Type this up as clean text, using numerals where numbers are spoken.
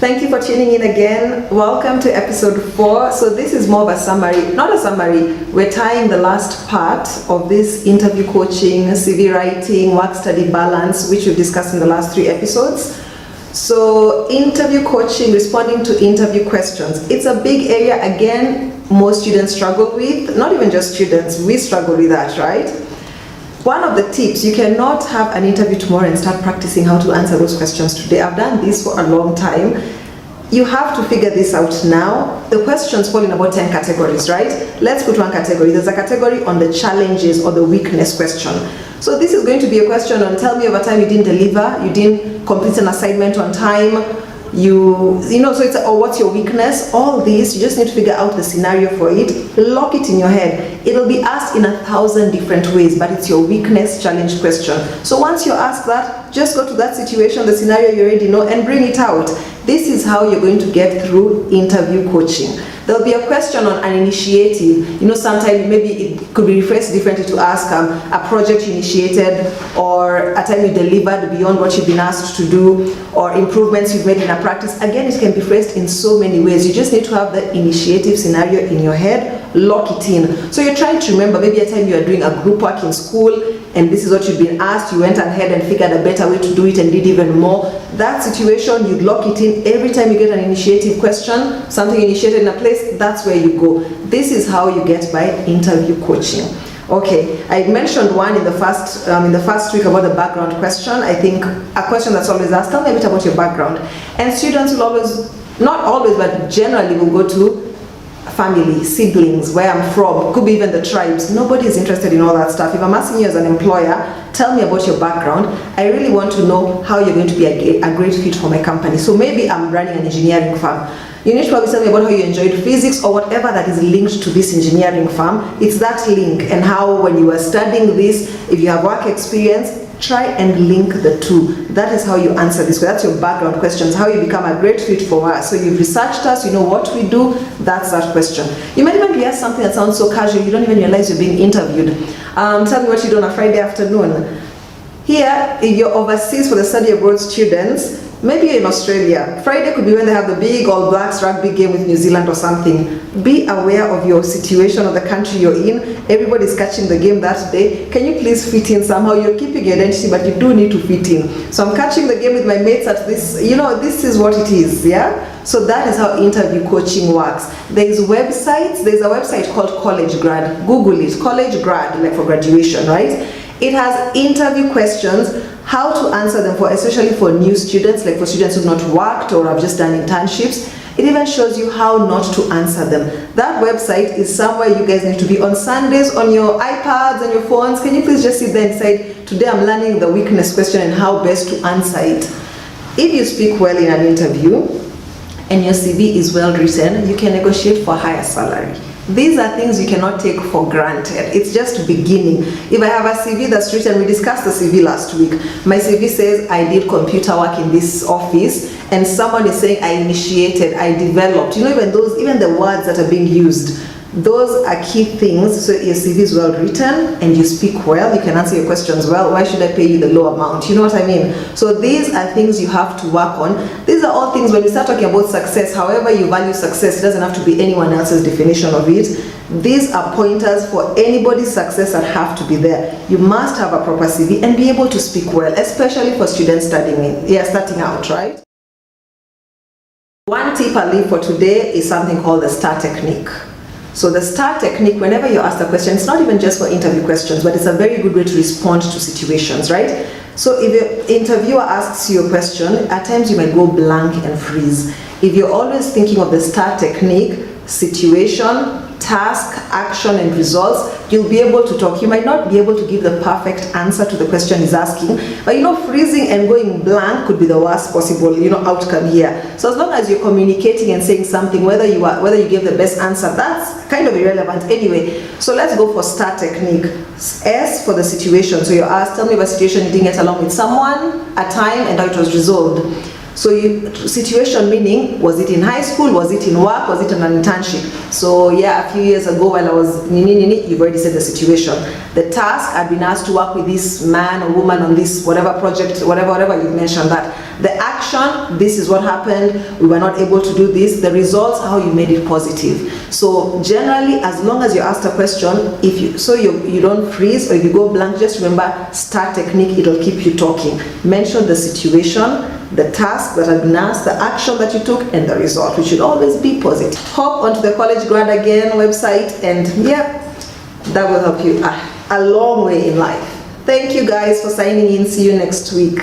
Thank you for tuning in again. Welcome to episode 4. So this is more of a summary, not a summary. We're tying the last part of this interview coaching, CV writing, work study balance, which we've discussed in the last 3 episodes. So interview coaching, responding to interview questions. It's a big area, again, most students struggle with. Not even just students, we struggle with that, right? One of the tips, you cannot have an interview tomorrow and start practicing how to answer those questions today. I've done this for a long time. You have to figure this out now. The questions fall in about 10 categories, right? Let's put one category. There's a category on the challenges or the weakness question. So this is going to be a question on tell me over time you didn't deliver, you didn't complete an assignment on time, so it's what's your weakness? All this, you just need to figure out the scenario for it, lock it in your head. It'll be asked in 1,000 different ways, but it's your weakness challenge question. So once you're asked that, just go to that situation, the scenario you already know, and bring it out. This is how you're going to get through interview coaching. There'll be a question on an initiative. Sometimes maybe it could be rephrased differently to ask a project you initiated, or a time you delivered beyond what you've been asked to do, or improvements you've made in a practice. Again, it can be phrased in so many ways. You just need to have the initiative scenario in your head, lock it in. So you're trying to remember maybe a time you are doing a group work in school, and this is what you've been asked, you went ahead and figured a better way to do it and did even more. That situation, you lock it in. Every time you get an initiative question, something initiated in a place, that's where you go. This is how you get by interview coaching. Okay, I mentioned one in the first week about the background question. I think a question that's always asked, tell me a bit about your background. And students will always, not always, but generally will go to family, siblings, where I'm from, could be even the tribes. Nobody is interested in all that stuff. If I'm asking you as an employer, tell me about your background, I really want to know how you're going to be a great fit for my company. So maybe I'm running an engineering firm. You need to probably tell me about how you enjoyed physics or whatever that is linked to this engineering firm. It's that link, and how when you were studying this, if you have work experience, try and link the two. That is how you answer this. That's your background questions, how you become a great fit for us. So you've researched us, you know what we do, that's that question. You might even be asked something that sounds so casual, you don't even realize you're being interviewed. Tell me what you do on a Friday afternoon. Here, if you're overseas for the study abroad students, maybe you're in Australia. Friday could be when they have the big All Blacks rugby game with New Zealand or something. Be aware of your situation or the country you're in. Everybody's catching the game that day. Can you please fit in somehow? You're keeping your identity, but you do need to fit in. So I'm catching the game with my mates at this, this is what it is, yeah? So that is how interview coaching works. There's websites. There's a website called College Grad. Google it, College Grad, like for graduation, right? It has interview questions, how to answer them especially for new students, like for students who've not worked or have just done internships. It even shows you how not to answer them. That website is somewhere you guys need to be on Sundays on your iPads and your phones. Can you please just sit there and say, today I'm learning the weakness question and how best to answer it. If you speak well in an interview and your CV is well written, you can negotiate for a higher salary. These are things you cannot take for granted. It's just beginning. If I have a CV that's written, we discussed the CV last week. My CV says I did computer work in this office, and someone is saying I initiated, I developed. Even the words that are being used, those are key things. So your CV is well written and you speak well, you can answer your questions well. Why should I pay you the low amount? You know what I mean? So these are things you have to work on. These are all things when you start talking about success, however you value success, it doesn't have to be anyone else's definition of it. These are pointers for anybody's success that have to be there. You must have a proper CV and be able to speak well, especially for students starting out, right? One tip I'll leave for today is something called the STAR technique. So the STAR technique, whenever you're asked a question, it's not even just for interview questions, but it's a very good way to respond to situations, right? So if your interviewer asks you a question, at times you might go blank and freeze. If you're always thinking of the STAR technique, situation, task, action, and results, you'll be able to talk. You might not be able to give the perfect answer to the question he's asking, but freezing and going blank could be the worst possible, outcome here. So as long as you're communicating and saying something, whether you give the best answer, that's kind of irrelevant anyway. So let's go for STAR technique. S for the situation. So you're asked, tell me about a situation you didn't get along with someone, a time, and how it was resolved. So situation meaning, was it in high school, was it in work, was it in an internship? So yeah, a few years ago while I was you've already said the situation. The task, I'd been asked to work with this man or woman on this whatever project, whatever, you've mentioned that. The action, this is what happened, we were not able to do this. The results, how you made it positive. So generally, as long as you asked a question, if you don't freeze or if you go blank, just remember STAR technique, it'll keep you talking. Mention the situation, the task that had been asked, the action that you took, and the result, which should always be positive. Hop onto the College Grad Again website, and yeah, that will help you a long way in life. Thank you guys for signing in. See you next week.